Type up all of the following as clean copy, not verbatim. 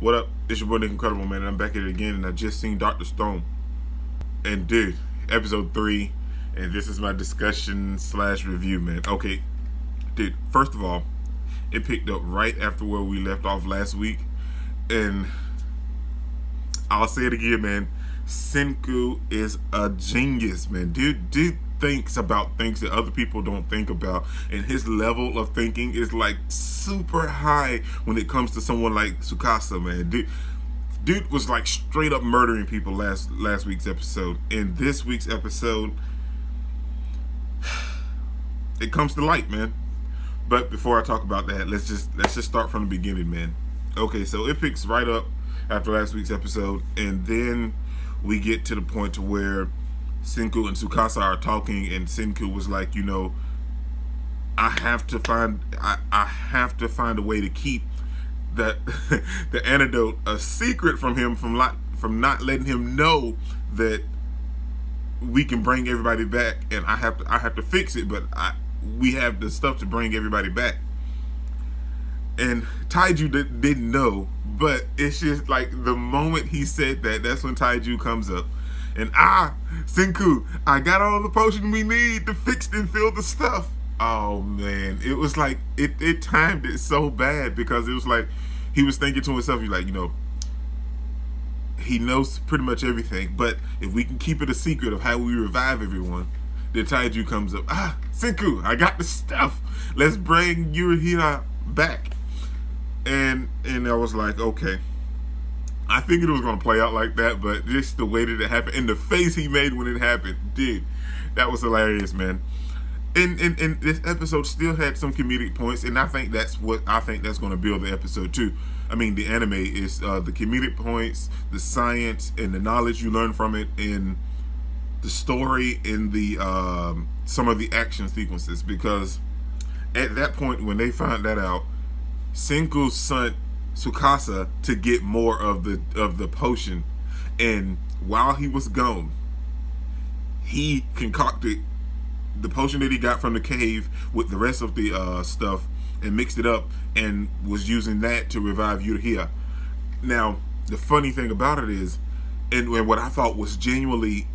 What up? It's your boy Nick Incredible, man, and I'm back at it again, and I just seen Dr. Stone. And dude, episode 3, and this is my discussion slash review, man. Okay, dude, first of all, it picked up right after where we left off last week, and I'll say it again, man. Senku is a genius, man. Dude thinks about things that other people don't think about, and his level of thinking is like super high when it comes to someone like Tsukasa, man. Dude was like straight up murdering people last week's episode. In this week's episode, it comes to light, man. But before I talk about that, let's just start from the beginning, man. Okay, so it picks right up after last week's episode, and then we get to the point to where Senku and Tsukasa are talking, and Senku was like, you know, I have to find a way to keep that the antidote a secret from him, from not letting him know that we can bring everybody back, and I have to fix it, but we have the stuff to bring everybody back. And Taiju didn't know, but it's just like the moment he said that, that's when Taiju comes up. And Senku, I got all the potion we need to fix and fill the stuff. Oh man, it was like, it timed it so bad, because it was like, he was thinking to himself, he's like, you know, he knows pretty much everything, but if we can keep it a secret of how we revive everyone, then Taiju comes up, Senku, I got the stuff. Let's bring Yuzuriha back. And I was like, okay. I figured it was going to play out like that, but just the way that it happened, and the face he made when it happened, dude, that was hilarious, man. And this episode still had some comedic points, and I think that's going to build the episode too. I mean, the anime is the comedic points, the science, and the knowledge you learn from it, and the story, and the some of the action sequences. Because at that point, when they found that out, Senku sent Tsukasa to get more of the potion, and while he was gone, he concocted the potion that he got from the cave with the rest of the stuff and mixed it up, and was using that to revive Yuzuriha. Now, the funny thing about it is, and what I thought was genuinely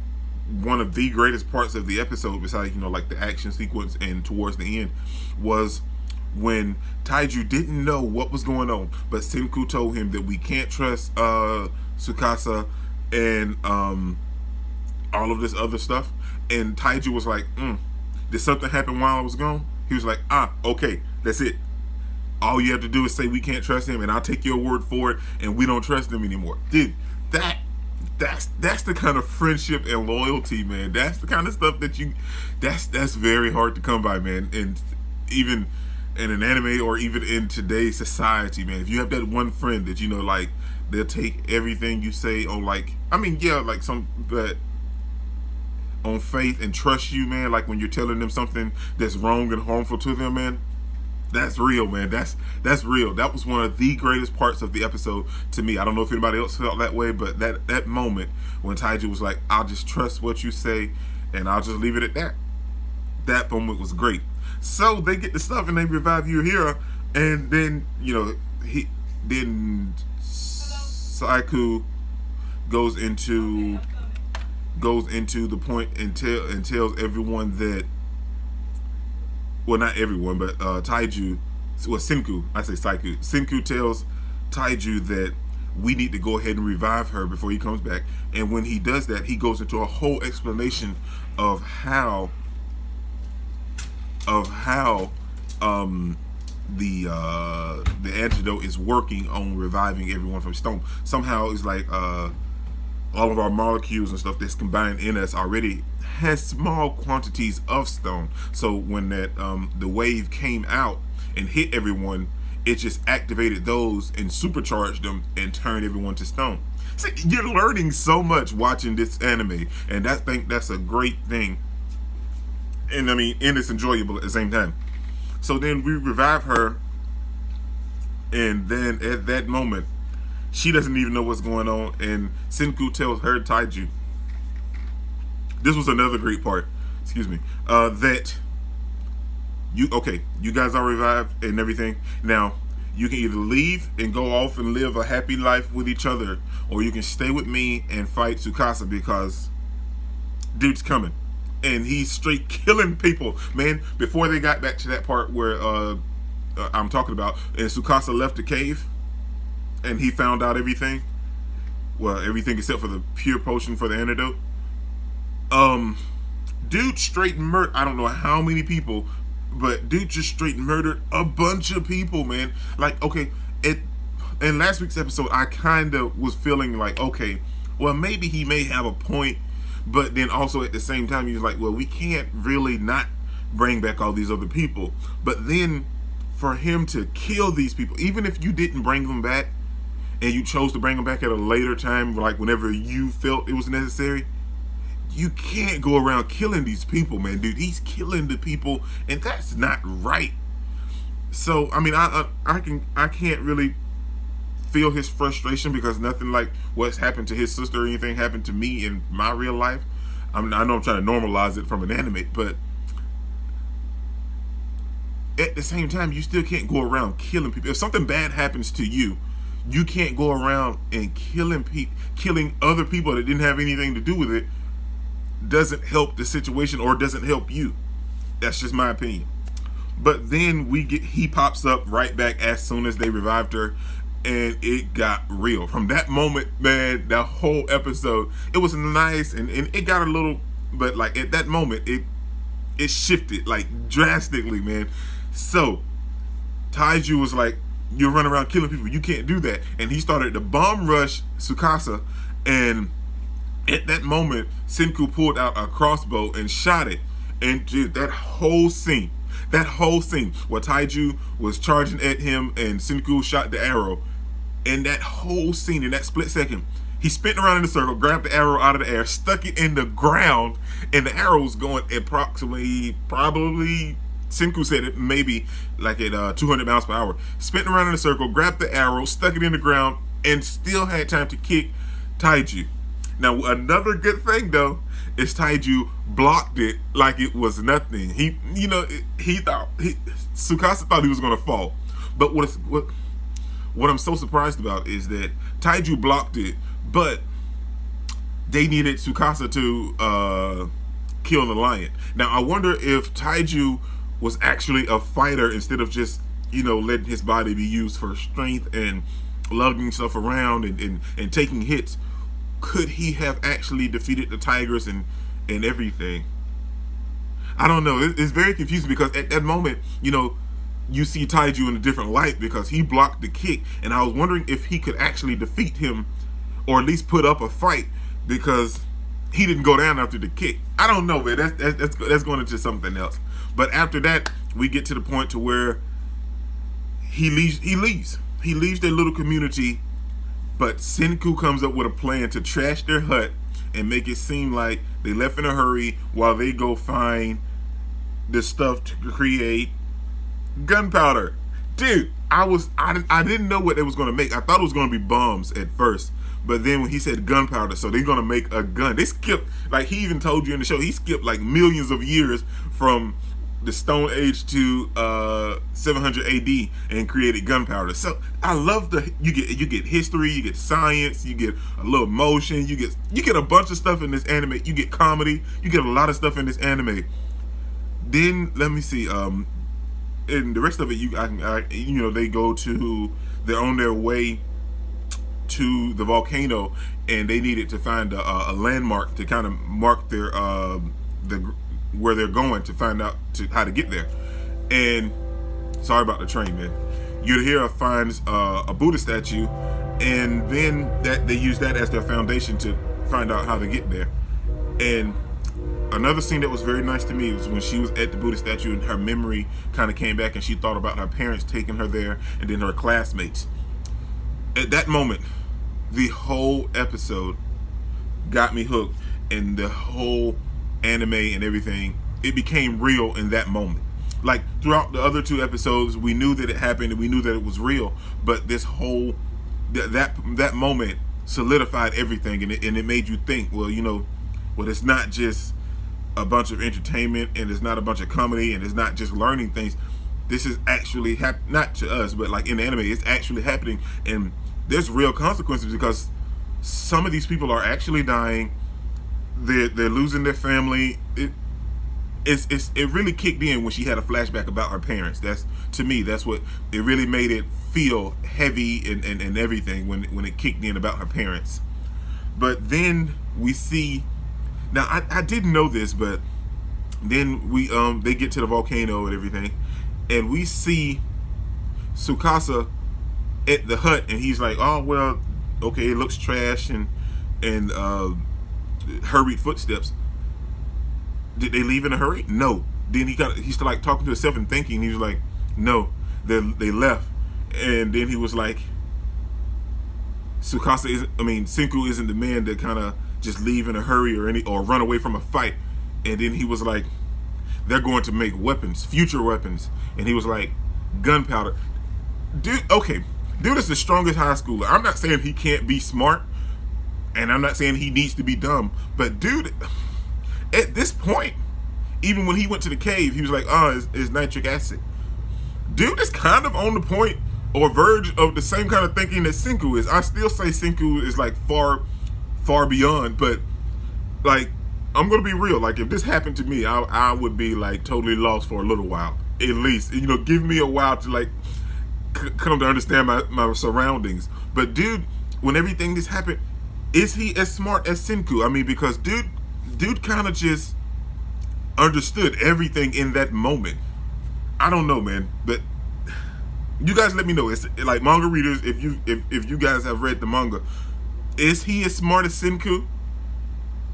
one of the greatest parts of the episode, besides, you know, like the action sequence and towards the end, was when Taiju didn't know what was going on, but Senku told him that we can't trust Tsukasa and all of this other stuff. And Taiju was like, did something happen while I was gone? He was like, okay, that's it. All you have to do is say we can't trust him, and I'll take your word for it, and we don't trust him anymore. Dude, that's the kind of friendship and loyalty, man. That's the kind of stuff that that's very hard to come by, man. And even in an anime, or even in today's society, man, if you have that one friend that, you know, like, they'll take everything you say on, like, I mean, yeah, like but on faith and trust you, man, like when you're telling them something that's wrong and harmful to them, man, that's real, man. That's real. That was one of the greatest parts of the episode to me. I don't know if anybody else felt that way, but that moment when Taiju was like, I'll just trust what you say, and I'll just leave it at that. That moment was great. So they get the stuff and they revive Yuzuriha, and then, you know, Saiku goes into the point and tells everyone that, well, not everyone, but Taiju, well, Senku, I say Saiku. Senku tells Taiju that we need to go ahead and revive her before he comes back. And when he does that, he goes into a whole explanation of how the antidote is working on reviving everyone from stone. Somehow it's like all of our molecules and stuff that's combined in us already has small quantities of stone. So when that the wave came out and hit everyone, it just activated those and supercharged them and turned everyone to stone. See, you're learning so much watching this anime, and I think that's a great thing. And I mean, and it's enjoyable at the same time. So then we revive her, and then at that moment, she doesn't even know what's going on, and Senku tells her, Taiju, this was another great part, excuse me, that you guys are revived and everything. Now, You can either leave and go off and live a happy life with each other, or you can stay with me and fight Tsukasa, because dude's coming. And he's straight killing people, man. Before they got back to that part where I'm talking about, and Tsukasa left the cave and he found out everything. Well, everything except for the pure potion for the antidote. Dude straight murdered, I don't know how many people, but dude just straight murdered a bunch of people, man. Like, okay, in last week's episode, I kind of was feeling like, okay, well, maybe he may have a point, but then also at the same time, you're like, well, we can't really not bring back all these other people. But then for him to kill these people, even if you didn't bring them back, and you chose to bring them back at a later time, like whenever you felt it was necessary, you can't go around killing these people, man. Dude, he's killing the people, and that's not right. So, I mean, I can't really feel his frustration, because nothing like what's happened to his sister or anything happened to me in my real life. I know I'm trying to normalize it from an anime, but at the same time, you still can't go around killing people. If something bad happens to you, you can't go around and killing other people that didn't have anything to do with it. Doesn't help the situation, or doesn't help you. That's just my opinion. But then he pops up right back as soon as they revived her, and it got real. From that moment, man, the whole episode, it was nice, and it got a little, but like at that moment, it shifted like drastically, man. So Taiju was like, you're running around killing people, you can't do that. And he started to bomb rush Tsukasa, and at that moment, Senku pulled out a crossbow and shot it. And dude, that whole scene where Taiju was charging at him and Senku shot the arrow, and that whole scene, in that split second, he spun around in a circle, grabbed the arrow out of the air, stuck it in the ground, and the arrow was going approximately, probably, Senku said it, maybe like at 200 miles per hour. Spin around in a circle, grabbed the arrow, stuck it in the ground, and still had time to kick Taiju. Now, another good thing though is Taiju blocked it like it was nothing. Tsukasa thought he was gonna fall. But what I'm so surprised about is that Taiju blocked it, but they needed Tsukasa to kill the lion. Now, I wonder if Taiju was actually a fighter instead of just, letting his body be used for strength and lugging stuff around and taking hits. Could he have actually defeated the tigers and everything? I don't know. It's very confusing, because at that moment, you see Taiju in a different light because he blocked the kick, and I was wondering if he could actually defeat him, or at least put up a fight, because he didn't go down after the kick. I don't know, man. That's going into something else. But after that, we get to the point to where he leaves their little community, but Senku comes up with a plan to trash their hut and make it seem like they left in a hurry while they go find the stuff to create gunpowder. Dude, I didn't know what they was going to make. I thought it was going to be bombs at first, but then when he said gunpowder, so they're going to make a gun. They skipped, like he even told you in the show, he skipped like millions of years from the Stone Age to 700 AD and created gunpowder. So I love you get history, you get science, you get a little motion, you get a bunch of stuff in this anime. You get comedy, you get a lot of stuff in this anime. Then let me see, and the rest of it, they go to, they're on their way to the volcano, and they needed to find a landmark to kind of mark their where they're going, to find out how to get there. And sorry about the train, man. Yuzuriha finds a Buddha statue, and then they use that as their foundation to find out how to get there. And another scene that was very nice to me was when she was at the Buddha statue and her memory kind of came back, and she thought about her parents taking her there and then her classmates. At that moment, the whole episode got me hooked, and the whole anime and everything, it became real in that moment. Like throughout the other two episodes, we knew that it happened and we knew that it was real, but this whole that moment solidified everything, and it made you think, well, it's not just a bunch of entertainment, and it's not a bunch of comedy, and it's not just learning things. this is actually not to us, but like in the anime, it's actually happening, and there's real consequences because some of these people are actually dying. They're losing their family. It really kicked in when she had a flashback about her parents. That's, to me, that's what it really made it feel heavy and everything when it kicked in about her parents. But then we see, now I didn't know this, but then we they get to the volcano and everything, and we see Tsukasa at the hut, and he's like, oh well, okay, it looks trash and hurried footsteps. Did they leave in a hurry? No. Then he's like talking to himself and thinking. He was like, no, they left. And then he was like, Senku isn't the man that kind of just leave in a hurry or run away from a fight. And then he was like, they're going to make weapons, future weapons. And he was like, gunpowder. Dude, okay, dude is the strongest high schooler. I'm not saying he can't be smart, and I'm not saying he needs to be dumb, but dude, at this point, even when he went to the cave, he was like, oh, it's nitric acid. Dude is kind of on the point or verge of the same kind of thinking that Senku is. I still say Senku is like far beyond, but like, I'm gonna be real. Like, if this happened to me, I would be like totally lost for a little while, at least. You know, give me a while to like come to understand my surroundings. But dude, when everything this happened, is he as smart as Senku? I mean, because dude kind of just understood everything in that moment. I don't know, man, but you guys let me know. It's like, manga readers, if you guys have read the manga, is he as smart as Senku?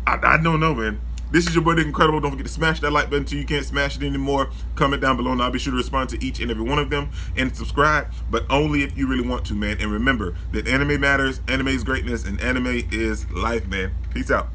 I don't know, man. This is your boy Dick Incredible. Don't forget to smash that like button till you can't smash it anymore. Comment down below and I'll be sure to respond to each and every one of them. And subscribe, but only if you really want to, man. And remember that anime matters, anime is greatness, and anime is life, man. Peace out.